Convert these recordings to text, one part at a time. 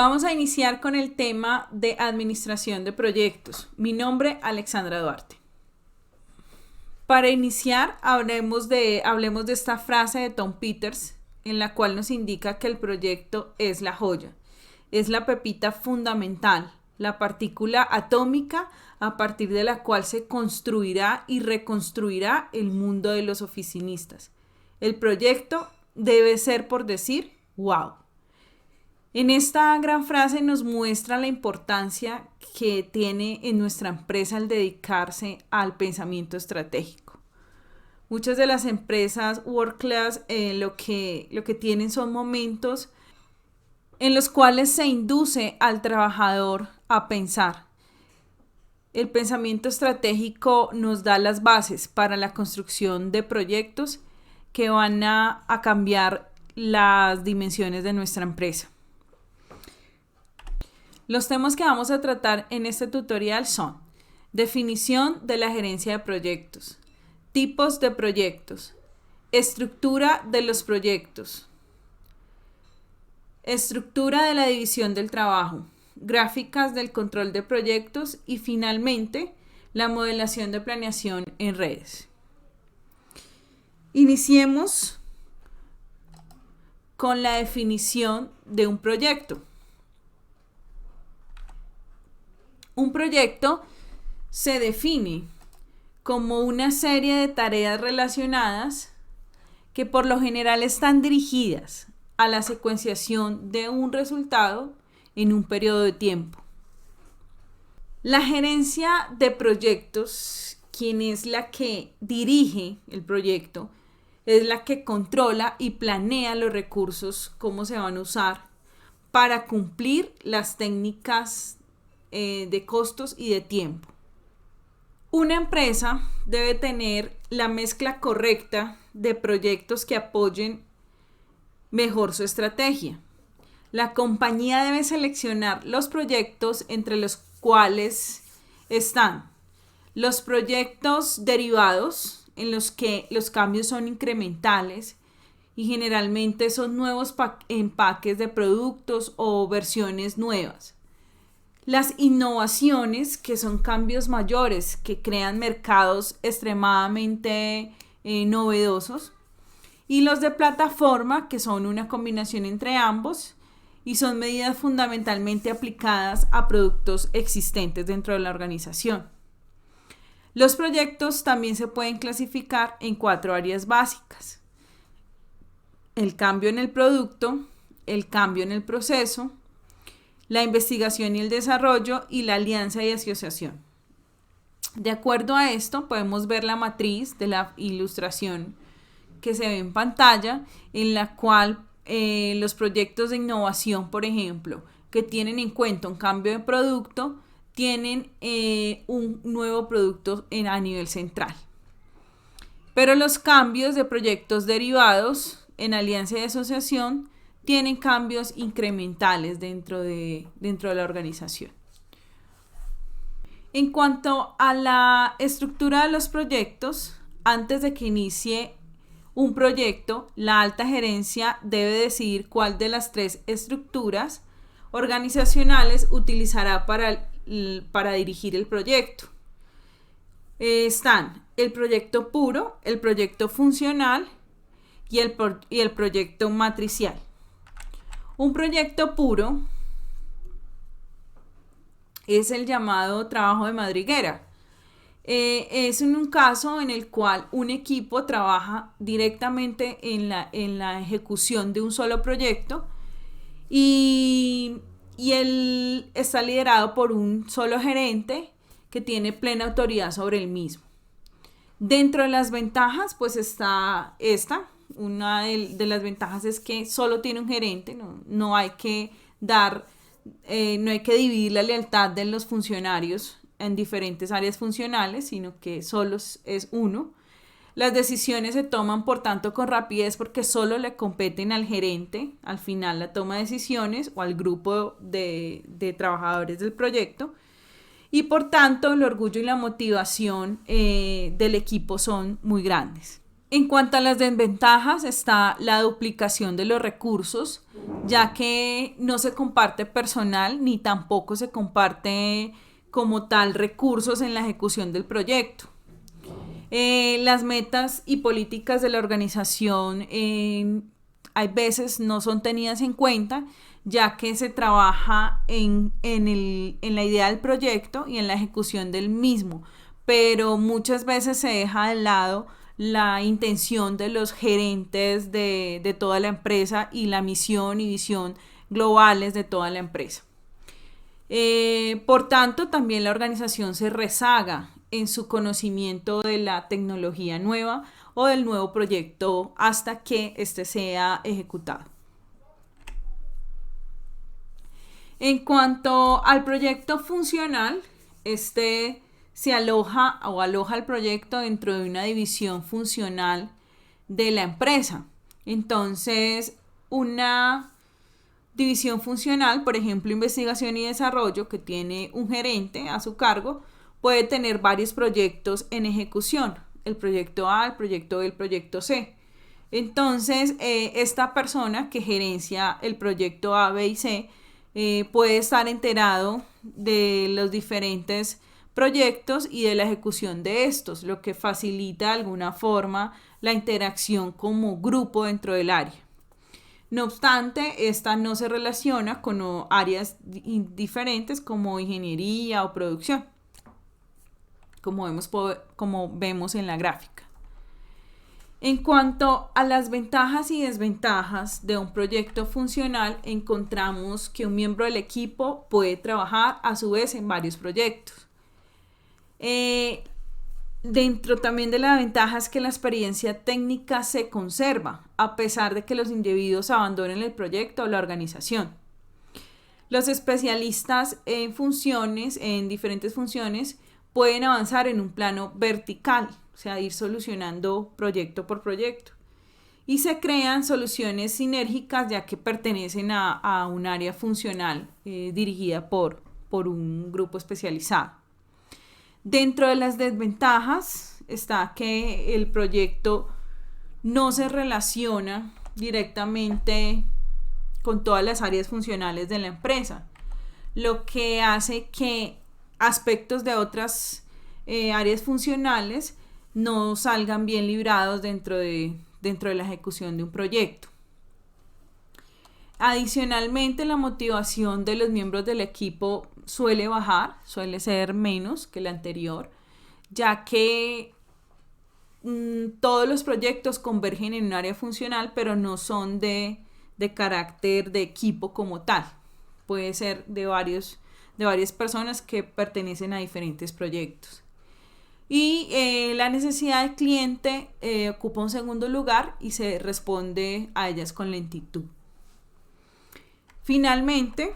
Vamos a iniciar con el tema de administración de proyectos. Mi nombre, Alexandra Duarte. Para iniciar, hablemos de esta frase de Tom Peters, en la cual nos indica que el proyecto es la joya, es la pepita fundamental, la partícula atómica a partir de la cual se construirá y reconstruirá el mundo de los oficinistas. El proyecto debe ser, por decir, wow. En esta gran frase nos muestra la importancia que tiene en nuestra empresa el dedicarse al pensamiento estratégico. Muchas de las empresas world class lo que tienen son momentos en los cuales se induce al trabajador a pensar. El pensamiento estratégico nos da las bases para la construcción de proyectos que van a cambiar las dimensiones de nuestra empresa. Los temas que vamos a tratar en este tutorial son: definición de la gerencia de proyectos, tipos de proyectos, estructura de los proyectos, estructura de la división del trabajo, gráficas del control de proyectos y finalmente la modelación de planeación en redes. Iniciemos con la definición de un proyecto. Un proyecto se define como una serie de tareas relacionadas que por lo general están dirigidas a la secuenciación de un resultado en un periodo de tiempo. La gerencia de proyectos, quien es la que dirige el proyecto, es la que controla y planea los recursos, cómo se van a usar para cumplir las técnicas de costos y de tiempo. Una empresa debe tener la mezcla correcta de proyectos que apoyen mejor su estrategia. La compañía debe seleccionar los proyectos entre los cuales están los proyectos derivados, en los que los cambios son incrementales y generalmente son nuevos empaques de productos o versiones nuevas. Las innovaciones, que son cambios mayores que crean mercados extremadamente novedosos, y los de plataforma, que son una combinación entre ambos y son medidas fundamentalmente aplicadas a productos existentes dentro de la organización. Los proyectos también se pueden clasificar en 4 áreas básicas: el cambio en el producto, el cambio en el proceso, la investigación y el desarrollo y la alianza y asociación. De acuerdo a esto, podemos ver la matriz de la ilustración que se ve en pantalla, en la cual los proyectos de innovación, por ejemplo, que tienen en cuenta un cambio de producto, tienen un nuevo producto a nivel central. Pero los cambios de proyectos derivados en alianza y asociación tienen cambios incrementales dentro de la organización. En cuanto a la estructura de los proyectos, antes de que inicie un proyecto, la alta gerencia debe decidir cuál de las 3 estructuras organizacionales utilizará para dirigir el proyecto. Están el proyecto puro, el proyecto funcional y el proyecto matricial. Un proyecto puro es el llamado trabajo de madriguera. Es un caso en el cual un equipo trabaja directamente en la ejecución de un solo proyecto y él está liderado por un solo gerente que tiene plena autoridad sobre el mismo. Dentro de las ventajas, pues está esta. Una de las ventajas es que solo tiene un gerente, no hay que dividir la lealtad de los funcionarios en diferentes áreas funcionales, sino que solo es uno. Las decisiones se toman, por tanto, con rapidez porque solo le competen al gerente, al final la toma de decisiones, o al grupo de trabajadores del proyecto. Y por tanto, el orgullo y la motivación del equipo son muy grandes. En cuanto a las desventajas, está la duplicación de los recursos, ya que no se comparte personal ni tampoco se comparte como tal recursos en la ejecución del proyecto. Las metas y políticas de la organización hay veces no son tenidas en cuenta, ya que se trabaja en la idea del proyecto y en la ejecución del mismo, pero muchas veces se deja de lado la intención de los gerentes de toda la empresa y la misión y visión globales de toda la empresa. Por tanto, también la organización se rezaga en su conocimiento de la tecnología nueva o del nuevo proyecto hasta que éste sea ejecutado. En cuanto al proyecto funcional, este se aloja el proyecto dentro de una división funcional de la empresa. Entonces, una división funcional, por ejemplo, investigación y desarrollo, que tiene un gerente a su cargo, puede tener varios proyectos en ejecución. El proyecto A, el proyecto B, el proyecto C. Entonces, esta persona que gerencia el proyecto A, B y C puede estar enterado de los diferentes proyectos y de la ejecución de estos, lo que facilita de alguna forma la interacción como grupo dentro del área. No obstante, esta no se relaciona con áreas diferentes como ingeniería o producción, como vemos en la gráfica. En cuanto a las ventajas y desventajas de un proyecto funcional, encontramos que un miembro del equipo puede trabajar a su vez en varios proyectos. Dentro también de la ventaja es que la experiencia técnica se conserva, a pesar de que los individuos abandonen el proyecto o la organización. Los especialistas en diferentes funciones, pueden avanzar en un plano vertical, o sea, ir solucionando proyecto por proyecto. Y se crean soluciones sinérgicas ya que pertenecen a un área funcional dirigida por un grupo especializado. Dentro de las desventajas está que el proyecto no se relaciona directamente con todas las áreas funcionales de la empresa, lo que hace que aspectos de otras áreas funcionales no salgan bien librados dentro de la ejecución de un proyecto. Adicionalmente, la motivación de los miembros del equipo suele bajar, suele ser menos que la anterior, ya que todos los proyectos convergen en un área funcional, pero no son de carácter de equipo como tal. Puede ser de varias personas que pertenecen a diferentes proyectos. Y la necesidad del cliente ocupa un segundo lugar y se responde a ellas con lentitud. Finalmente,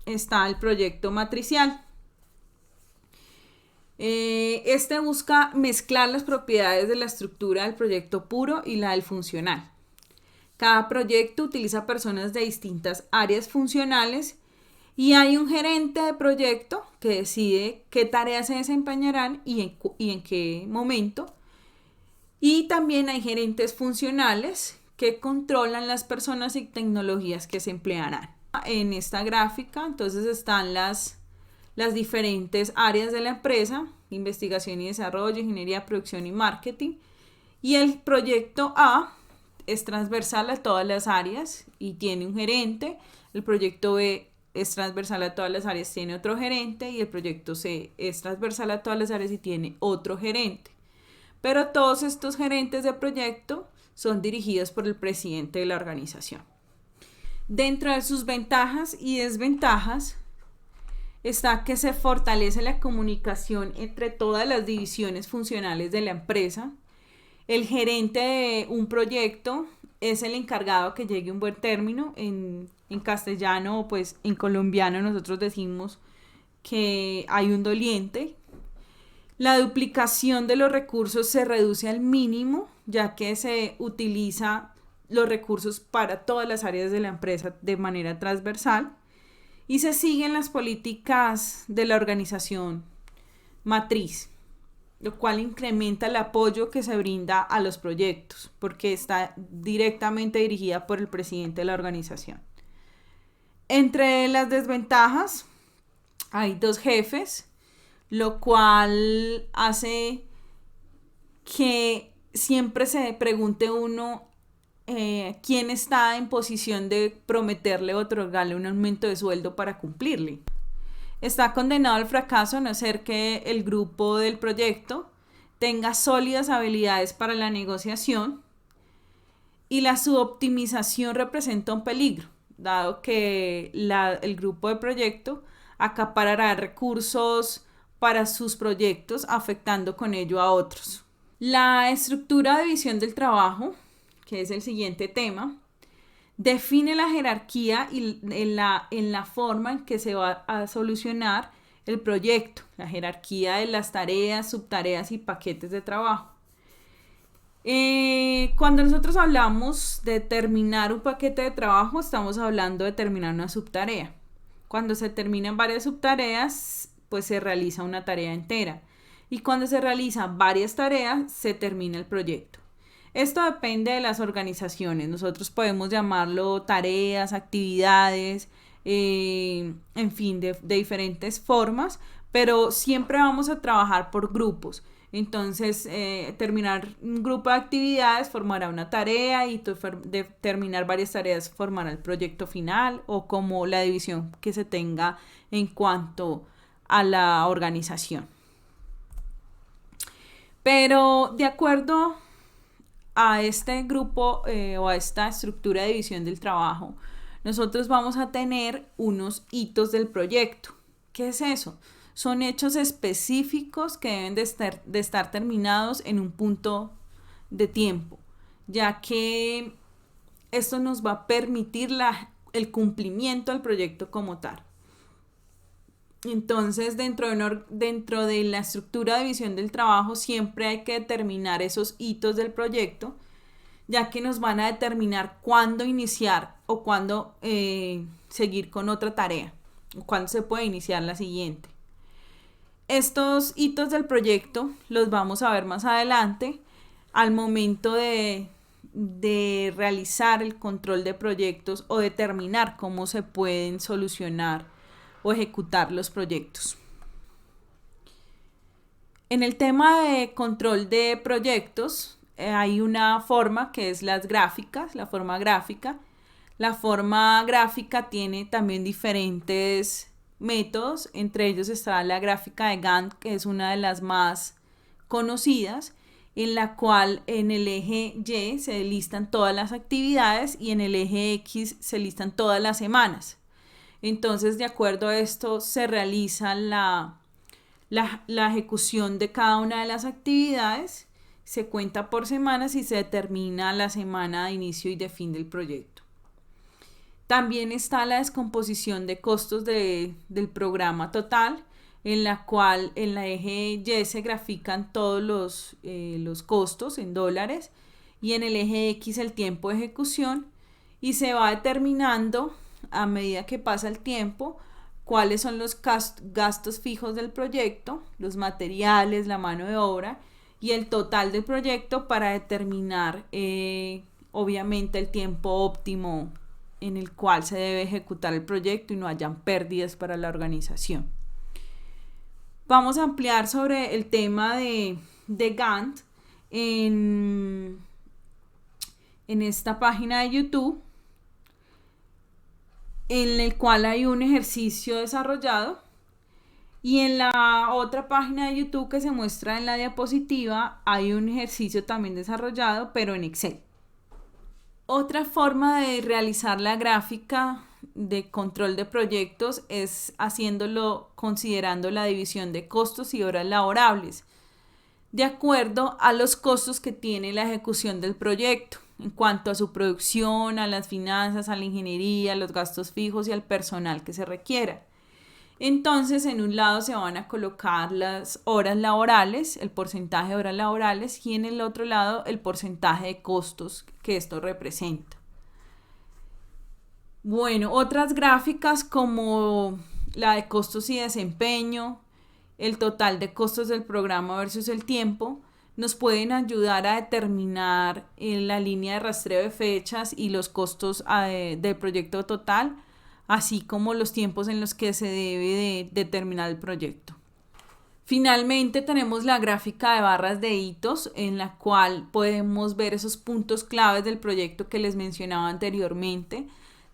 está el proyecto matricial. Este busca mezclar las propiedades de la estructura del proyecto puro y la del funcional. Cada proyecto utiliza personas de distintas áreas funcionales y hay un gerente de proyecto que decide qué tareas se desempeñarán y en qué momento. Y también hay gerentes funcionales que controlan las personas y tecnologías que se emplearán. En esta gráfica, entonces, están las diferentes áreas de la empresa: investigación y desarrollo, ingeniería, producción y marketing. Y el proyecto A es transversal a todas las áreas y tiene un gerente. El proyecto B es transversal a todas las áreas, tiene otro gerente. Y el proyecto C es transversal a todas las áreas y tiene otro gerente. Pero todos estos gerentes de proyecto son dirigidos por el presidente de la organización. Dentro de sus ventajas y desventajas está que se fortalece la comunicación entre todas las divisiones funcionales de la empresa. El gerente de un proyecto es el encargado que llegue a un buen término. En castellano o pues en colombiano nosotros decimos que hay un doliente. La duplicación de los recursos se reduce al mínimo, ya que se utiliza los recursos para todas las áreas de la empresa de manera transversal y se siguen las políticas de la organización matriz. lo cual incrementa el apoyo que se brinda a los proyectos, porque está directamente dirigida por el presidente de la organización. Entre las desventajas hay 2 jefes, lo cual hace que siempre se pregunte uno quién está en posición de prometerle o otorgarle un aumento de sueldo para cumplirle. Está condenado al fracaso a no ser que el grupo del proyecto tenga sólidas habilidades para la negociación, y la suboptimización representa un peligro, dado que el grupo de proyecto acaparará recursos para sus proyectos, afectando con ello a otros. La estructura de división del trabajo, que es el siguiente tema, define la jerarquía y en la forma en que se va a solucionar el proyecto, la jerarquía de las tareas, subtareas y paquetes de trabajo. Cuando nosotros hablamos de terminar un paquete de trabajo, estamos hablando de terminar una subtarea. Cuando se terminan varias subtareas, pues se realiza una tarea entera. Y cuando se realizan varias tareas, se termina el proyecto. Esto depende de las organizaciones. Nosotros podemos llamarlo tareas, actividades, en fin, de diferentes formas, pero siempre vamos a trabajar por grupos. Entonces, terminar un grupo de actividades formará una tarea y terminar varias tareas formará el proyecto final, o como la división que se tenga en cuanto a la organización. Pero de acuerdo a este grupo o a esta estructura de división del trabajo, nosotros vamos a tener unos hitos del proyecto. ¿Qué es eso? Son hechos específicos que deben de estar terminados en un punto de tiempo, ya que esto nos va a permitir el cumplimiento del proyecto como tal. Entonces, dentro de la estructura de división del trabajo, siempre hay que determinar esos hitos del proyecto, ya que nos van a determinar cuándo iniciar o cuándo seguir con otra tarea, o cuándo se puede iniciar la siguiente. Estos hitos del proyecto los vamos a ver más adelante al momento de realizar el control de proyectos o determinar cómo se pueden solucionar o ejecutar los proyectos. En el tema de control de proyectos hay una forma que es la forma gráfica. La forma gráfica tiene también diferentes métodos, entre ellos está la gráfica de Gantt, que es una de las más conocidas, en la cual en el eje Y se listan todas las actividades y en el eje X se listan todas las semanas. Entonces, de acuerdo a esto, se realiza la ejecución de cada una de las actividades, se cuenta por semanas y se determina la semana de inicio y de fin del proyecto. También está la descomposición de costos del programa total, en la cual en la eje Y se grafican todos los costos en dólares y en el eje X el tiempo de ejecución, y se va determinando a medida que pasa el tiempo cuáles son los gastos fijos del proyecto, los materiales, la mano de obra y el total del proyecto para determinar obviamente el tiempo óptimo en el cual se debe ejecutar el proyecto y no hayan pérdidas para la organización. Vamos a ampliar sobre el tema de Gantt en esta página de YouTube, en el cual hay un ejercicio desarrollado, y en la otra página de YouTube que se muestra en la diapositiva hay un ejercicio también desarrollado, pero en Excel. Otra forma de realizar la gráfica de control de proyectos es haciéndolo considerando la división de costos y horas laborables, de acuerdo a los costos que tiene la ejecución del proyecto, en cuanto a su producción, a las finanzas, a la ingeniería, a los gastos fijos y al personal que se requiera. Entonces, en un lado se van a colocar las horas laborales, el porcentaje de horas laborales, y en el otro lado el porcentaje de costos que esto representa. Bueno, otras gráficas como la de costos y desempeño, el total de costos del programa versus el tiempo, nos pueden ayudar a determinar la línea de rastreo de fechas y los costos del proyecto total, así como los tiempos en los que se debe de terminar el proyecto. Finalmente tenemos la gráfica de barras de hitos en la cual podemos ver esos puntos claves del proyecto que les mencionaba anteriormente,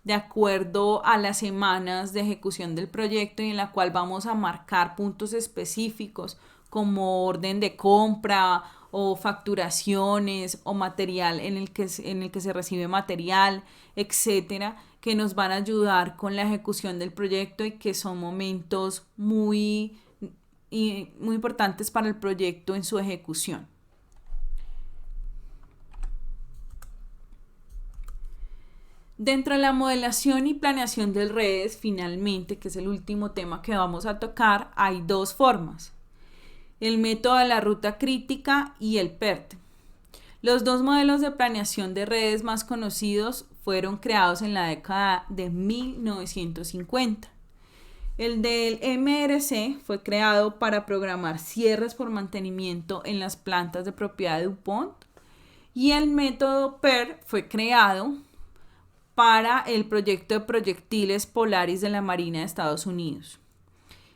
de acuerdo a las semanas de ejecución del proyecto, y en la cual vamos a marcar puntos específicos como orden de compra o facturaciones o material en el que se recibe material, etcétera, que nos van a ayudar con la ejecución del proyecto y que son momentos muy importantes para el proyecto en su ejecución. Dentro de la modelación y planeación de redes, finalmente, que es el último tema que vamos a tocar, hay dos formas: el método de la ruta crítica y el PERT. Los dos modelos de planeación de redes más conocidos fueron creados en la década de 1950. El del MRC fue creado para programar cierres por mantenimiento en las plantas de propiedad de DuPont, y el método PERT fue creado para el proyecto de proyectiles Polaris de la Marina de Estados Unidos.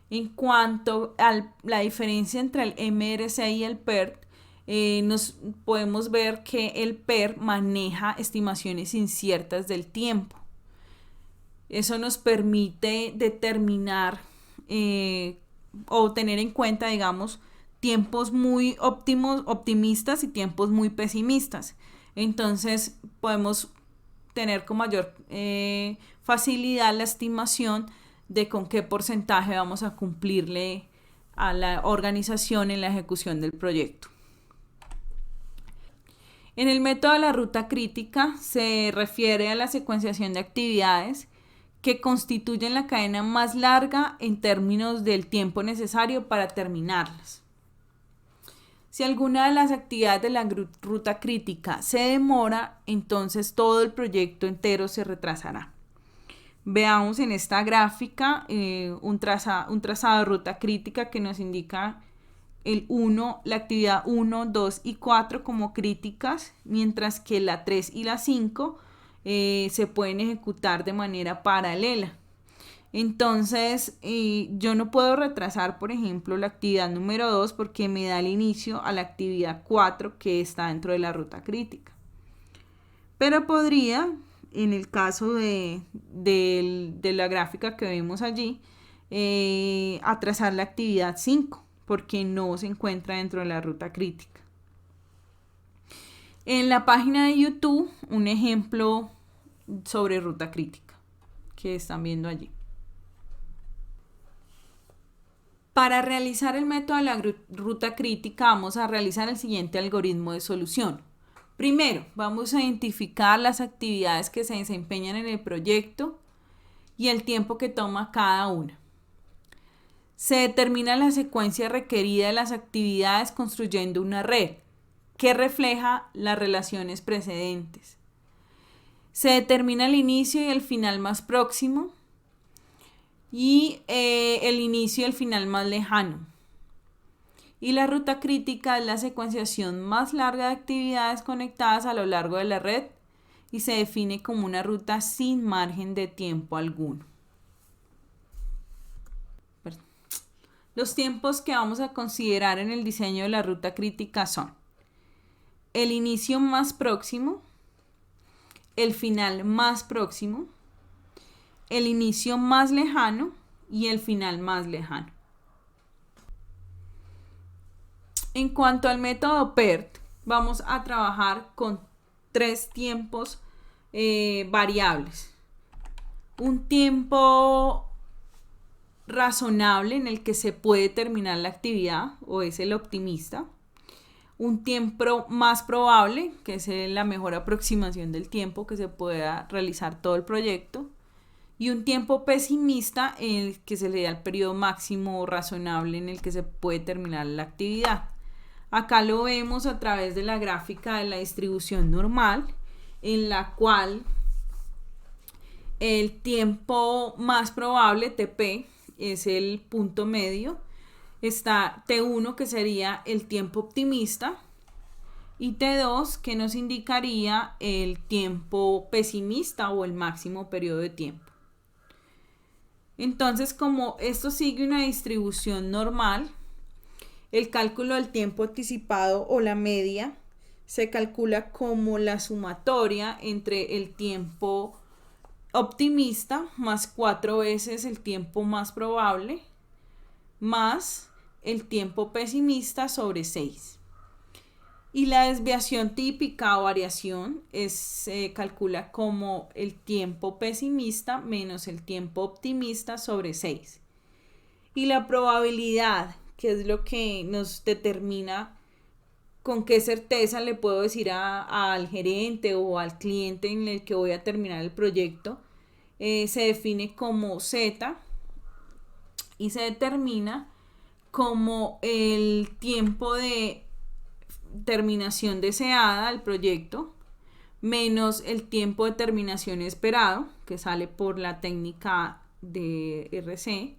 En cuanto a la diferencia entre el MRC y el PERT, nos podemos ver que el PERT maneja estimaciones inciertas del tiempo. Eso nos permite determinar o tener en cuenta, digamos, tiempos muy optimistas y tiempos muy pesimistas. Entonces podemos tener con mayor facilidad la estimación de con qué porcentaje vamos a cumplirle a la organización en la ejecución del proyecto. En el método de la ruta crítica se refiere a la secuenciación de actividades que constituyen la cadena más larga en términos del tiempo necesario para terminarlas. Si alguna de las actividades de la ruta crítica se demora, entonces todo el proyecto entero se retrasará. Veamos en esta gráfica un trazado de ruta crítica que nos indica la actividad 1, 2 y 4 como críticas, mientras que la 3 y la 5 se pueden ejecutar de manera paralela. Entonces, yo no puedo retrasar, por ejemplo, la actividad número 2 porque me da el inicio a la actividad 4 que está dentro de la ruta crítica. Pero podría, en el caso de la gráfica que vemos allí, atrasar la actividad 5 porque no se encuentra dentro de la ruta crítica. En la página de YouTube, un ejemplo sobre ruta crítica que están viendo allí. Para realizar el método de la ruta crítica vamos a realizar el siguiente algoritmo de solución. Primero, vamos a identificar las actividades que se desempeñan en el proyecto y el tiempo que toma cada una. Se determina la secuencia requerida de las actividades construyendo una red que refleja las relaciones precedentes. Se determina el inicio y el final más próximo y el inicio y el final más lejano. Y la ruta crítica es la secuenciación más larga de actividades conectadas a lo largo de la red y se define como una ruta sin margen de tiempo alguno. Los tiempos que vamos a considerar en el diseño de la ruta crítica son el inicio más próximo, el final más próximo, el inicio más lejano y el final más lejano. En cuanto al método PERT, vamos a trabajar con 3 tiempos variables. Un tiempo razonable en el que se puede terminar la actividad, o es el optimista. Un tiempo más probable, que es la mejor aproximación del tiempo que se pueda realizar todo el proyecto. Y un tiempo pesimista, en el que se le da el periodo máximo razonable en el que se puede terminar la actividad. Acá lo vemos a través de la gráfica de la distribución normal, en la cual el tiempo más probable, TP, es el punto medio, Está T1, que sería el tiempo optimista, y T2, que nos indicaría el tiempo pesimista o el máximo periodo de tiempo. Entonces, como esto sigue una distribución normal, el cálculo del tiempo anticipado o la media se calcula como la sumatoria entre el tiempo optimista más 4 veces el tiempo más probable más el tiempo pesimista sobre 6. Y la desviación típica o variación se calcula como el tiempo pesimista menos el tiempo optimista sobre 6. Y la probabilidad, que es lo que nos determina con qué certeza le puedo decir al gerente o al cliente en el que voy a terminar el proyecto, se define como Z y se determina como el tiempo de terminación deseada del proyecto menos el tiempo de terminación esperado, que sale por la técnica de RC,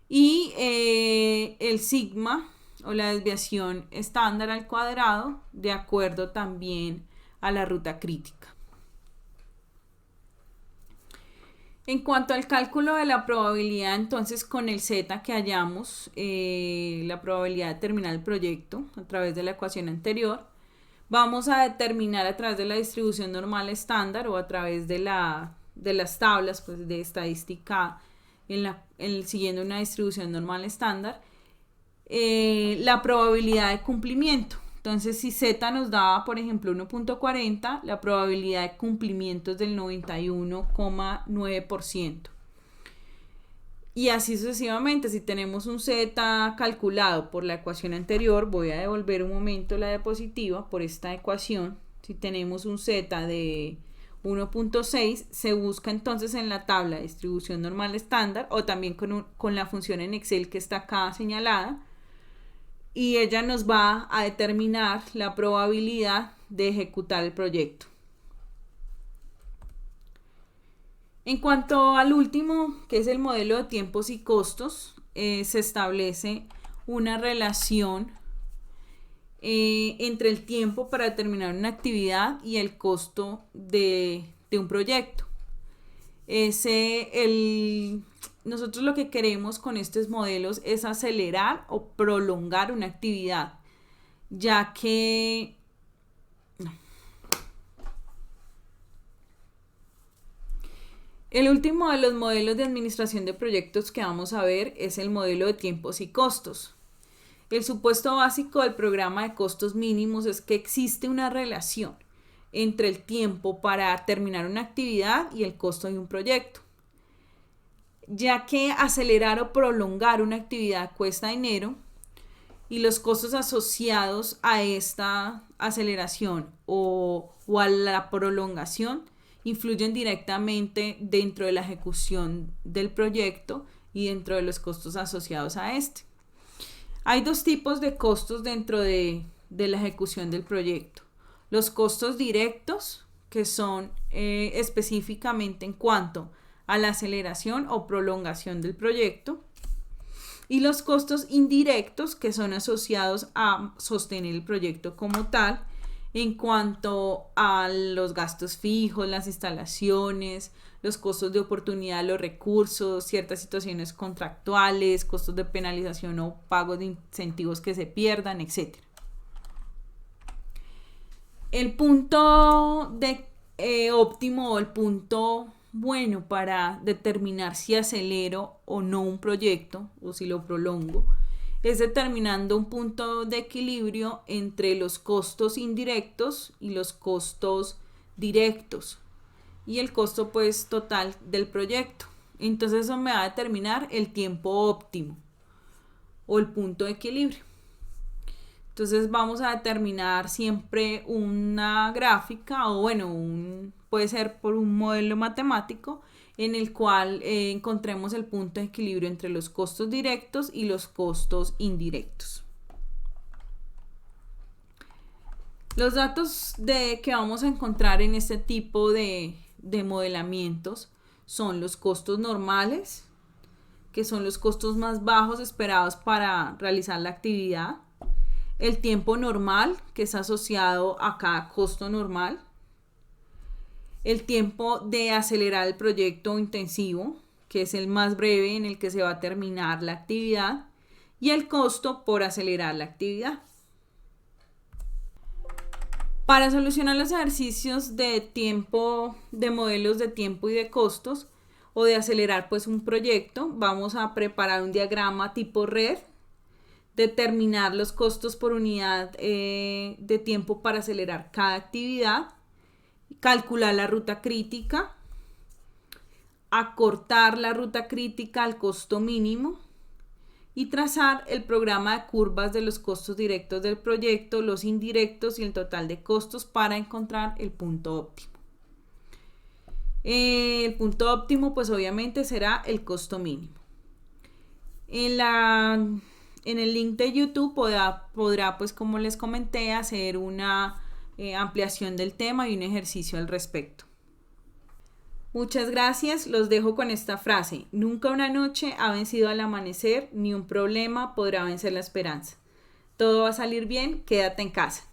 y el sigma o la desviación estándar al cuadrado, de acuerdo también a la ruta crítica. En cuanto al cálculo de la probabilidad, entonces con el Z que hallamos, la probabilidad de terminar el proyecto a través de la ecuación anterior, vamos a determinar a través de la distribución normal estándar o a través de las tablas pues, de estadística siguiendo una distribución normal estándar, la probabilidad de cumplimiento. Entonces, si Z nos daba, por ejemplo, 1.40, la probabilidad de cumplimiento es del 91,9%. Y así sucesivamente, si tenemos un Z calculado por la ecuación anterior, voy a devolver un momento la diapositiva por esta ecuación. Si tenemos un Z de 1.6, se busca entonces en la tabla de distribución normal estándar o también con la función en Excel que está acá señalada. Y ella nos va a determinar la probabilidad de ejecutar el proyecto. En cuanto al último, que es el modelo de tiempos y costos, se establece una relación entre el tiempo para terminar una actividad y el costo de un proyecto. Nosotros lo que queremos con estos modelos es acelerar o prolongar una actividad, ya que el último de los modelos de administración de proyectos que vamos a ver es el modelo de tiempos y costos. El supuesto básico del programa de costos mínimos es que existe una relación entre el tiempo para terminar una actividad y el costo de un proyecto, ya que acelerar o prolongar una actividad cuesta dinero y los costos asociados a esta aceleración o a la prolongación influyen directamente dentro de la ejecución del proyecto y dentro de los costos asociados a este. Hay dos tipos de costos dentro de la ejecución del proyecto. Los costos directos, que son específicamente en cuanto a la aceleración o prolongación del proyecto, y los costos indirectos, que son asociados a sostener el proyecto como tal, en cuanto a los gastos fijos, las instalaciones, los costos de oportunidad, los recursos, ciertas situaciones contractuales, costos de penalización o pagos de incentivos que se pierdan, etc. El punto óptimo o el punto bueno para determinar si acelero o no un proyecto o si lo prolongo es determinando un punto de equilibrio entre los costos indirectos y los costos directos y el costo pues total del proyecto. Entonces eso me va a determinar el tiempo óptimo o el punto de equilibrio. Entonces vamos a determinar siempre una gráfica o puede ser por un modelo matemático en el cual encontremos el punto de equilibrio entre los costos directos y los costos indirectos. Los datos que vamos a encontrar en este tipo de modelamientos son los costos normales, que son los costos más bajos esperados para realizar la actividad, el tiempo normal, que es asociado a cada costo normal, el tiempo de acelerar el proyecto intensivo, que es el más breve en el que se va a terminar la actividad, y el costo por acelerar la actividad. Para solucionar los ejercicios de tiempo, de modelos de tiempo y de costos, o de acelerar pues un proyecto, vamos a preparar un diagrama tipo red, determinar los costos por unidad de tiempo para acelerar cada actividad, calcular la ruta crítica, acortar la ruta crítica al costo mínimo y trazar el programa de curvas de los costos directos del proyecto, los indirectos y el total de costos para encontrar el punto óptimo. El punto óptimo pues obviamente será el costo mínimo. En el link de YouTube podrá pues como les comenté hacer una ampliación del tema y un ejercicio al respecto. Muchas gracias, los dejo con esta frase: nunca una noche ha vencido al amanecer, ni un problema podrá vencer la esperanza. Todo va a salir bien, quédate en casa.